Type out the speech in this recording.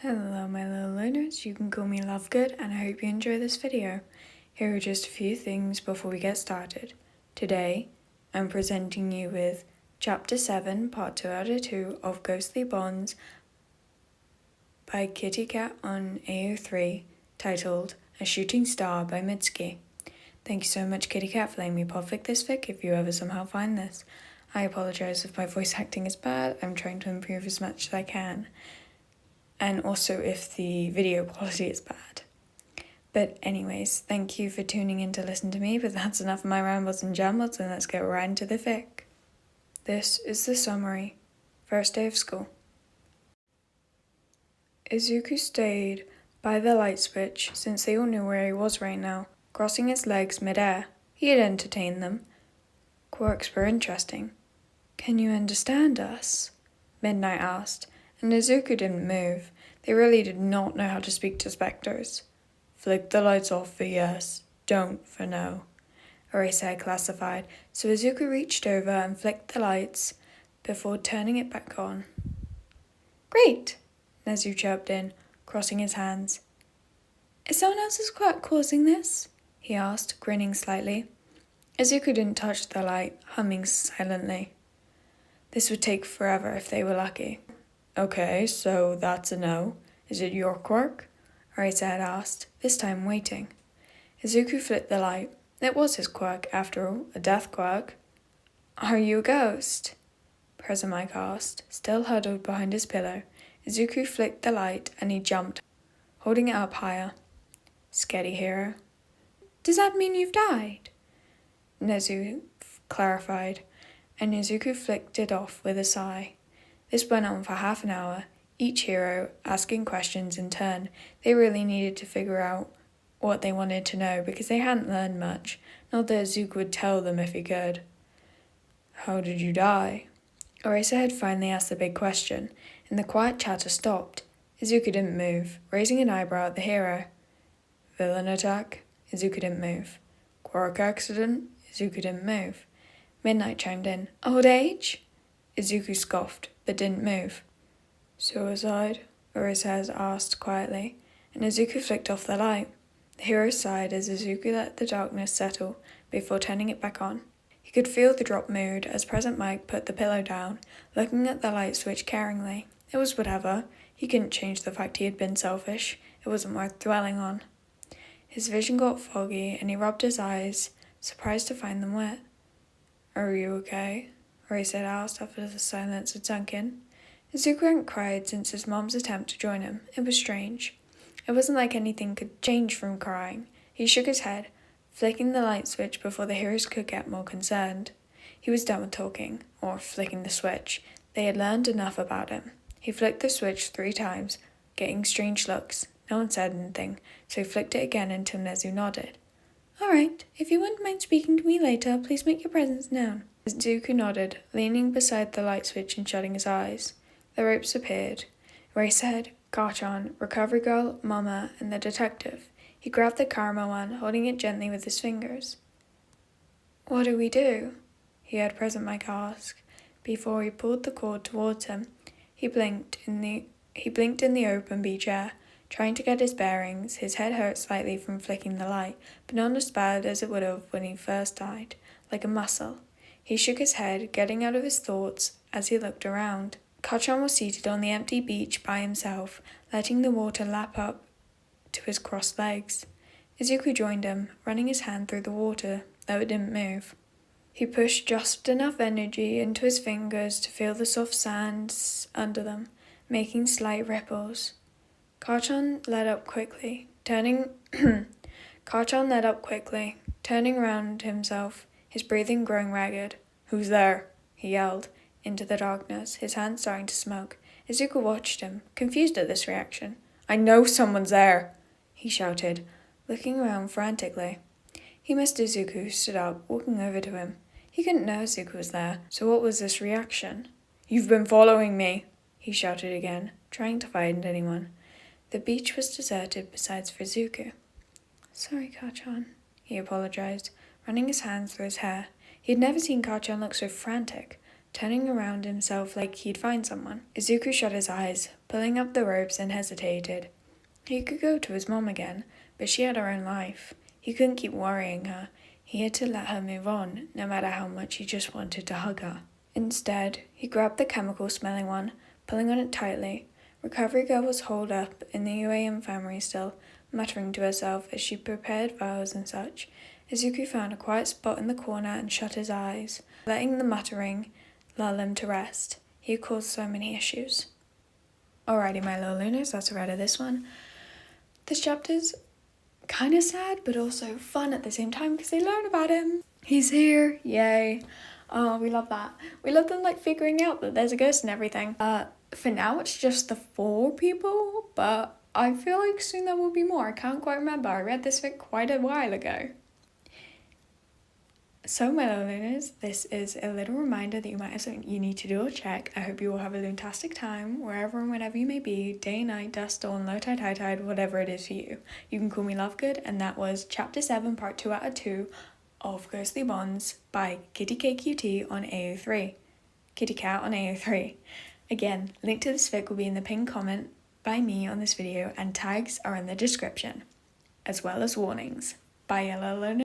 Hello my little learners, you can call me Lovegood and I hope you enjoy this video. Here are just a few things before we get started. Today, I'm presenting you with Chapter 7, Part 2 out of 2 of Ghostly Bonds by KittyKqt on AO3, titled A Shooting Star by Mitsuki. Thank you so much KittyKqt for letting me podfic this fic if you ever somehow find this. I apologize if my voice acting is bad, I'm trying to improve as much as I can. And also if the video quality is bad. But anyways, thank you for tuning in to listen to me, but that's enough of my rambles and jambles, and let's get right into the fic. This is the summary. First day of school. Izuku stayed by the light switch since they all knew where he was right now, crossing his legs mid-air. He had entertained them. Quirks were interesting. "Can you understand us?" Midnight asked, and Izuku didn't move. They really did not know how to speak to specters. "Flick the lights off for yes, don't for no," Erase had classified, so Izuku reached over and flicked the lights before turning it back on. "Great," Nezu chirped in, crossing his hands. "Is someone else's quirk causing this?" he asked, grinning slightly. Izuku didn't touch the light, humming silently. This would take forever if they were lucky. "Okay, so that's a no. Is it your quirk?" Arisa had asked, this time waiting. Izuku flipped the light. It was his quirk, after all, a death quirk. "Are you a ghost?" Present Mike asked, still huddled behind his pillow. Izuku flicked the light and he jumped, holding it up higher. "Sketty hero." "Does that mean you've died?" Nezu clarified, and Izuku flicked it off with a sigh. This went on for half an hour, each hero asking questions in turn. They really needed to figure out what they wanted to know because they hadn't learned much, not that Izuku would tell them if he could. "How did you die?" Orisa had finally asked the big question, and the quiet chatter stopped. Izuku didn't move, raising an eyebrow at the hero. "Villain attack?" Izuku didn't move. "Quirk accident?" Izuku didn't move. Midnight chimed in. "Old age?" Izuku scoffed, but didn't move. "Suicide?" Orisa asked quietly, and Izuku flicked off the light. The hero sighed as Izuku let the darkness settle before turning it back on. He could feel the drop mood as Present Mike put the pillow down, looking at the light switch caringly. It was whatever. He couldn't change the fact he had been selfish. It wasn't worth dwelling on. His vision got foggy and he rubbed his eyes, surprised to find them wet. "Are you okay?" Orisa asked after the silence had sunk in. Izuku hadn't cried since his mom's attempt to join him. It was strange. It wasn't like anything could change from crying. He shook his head, flicking the light switch before the heroes could get more concerned. He was done with talking, or flicking the switch. They had learned enough about him. He flicked the switch 3 times, getting strange looks. No one said anything, so he flicked it again until Nezu nodded. "All right, if you wouldn't mind speaking to me later, please make your presence known." Izuku nodded, leaning beside the light switch and shutting his eyes. The ropes appeared. Ray said, Kachan, Recovery Girl, Mama, and the detective. He grabbed the karma one, holding it gently with his fingers. "What do we do?" he heard Present Mike ask, before he pulled the cord towards him. He blinked in the open beach air, trying to get his bearings. His head hurt slightly from flicking the light, but not as bad as it would have when he first died, like a muscle. He shook his head, getting out of his thoughts as he looked around. Kachan was seated on the empty beach by himself, letting the water lap up to his crossed legs. Izuku joined him, running his hand through the water, though it didn't move. He pushed just enough energy into his fingers to feel the soft sands under them, making slight ripples. Kachan let up quickly, turning around himself, his breathing growing ragged. "Who's there?" he yelled into the darkness, his hands starting to smoke. Izuku watched him, confused at this reaction. "I know someone's there," he shouted, looking around frantically. He missed Izuku, who stood up, walking over to him. He couldn't know Izuku was there, so what was this reaction? "You've been following me," he shouted again, trying to find anyone. The beach was deserted besides for Izuku. "Sorry, Kachan," he apologized, running his hands through his hair. He had never seen Kachan look so frantic. turning around himself like he'd find someone. Izuku shut his eyes, pulling up the ropes, and hesitated. He could go to his mom again, but she had her own life. He couldn't keep worrying her. He had to let her move on, no matter how much he just wanted to hug her. Instead, he grabbed the chemical-smelling one, pulling on it tightly. Recovery Girl was holed up in the UA infirmary still, muttering to herself as she prepared vials and such. Izuku found a quiet spot in the corner and shut his eyes, letting the muttering lull him to rest. He had caused so many issues. Alrighty, my little Lunas, that's a read of this one. This chapter's kind of sad, but also fun at the same time because they learn about him. He's here, yay. Oh, we love that. We love them like figuring out that there's a ghost and everything. For now, it's just the 4 people, but I feel like soon there will be more. I can't quite remember. I read this fic quite a while ago. So, my little Lunas, this is a little reminder that you might have something you need to do or check. I hope you all have a fantastic time, wherever and whenever you may be, day, night, dust, dawn, low tide, high tide, whatever it is for you. You can call me Lovegood, and that was Chapter 7, Part 2 out of 2 of Ghostly Bonds by KittyKqt on AO3. KittyKat on AO3. Again, link to this fic will be in the pinned comment by me on this video, and tags are in the description, as well as warnings. Bye, yellow Lunas.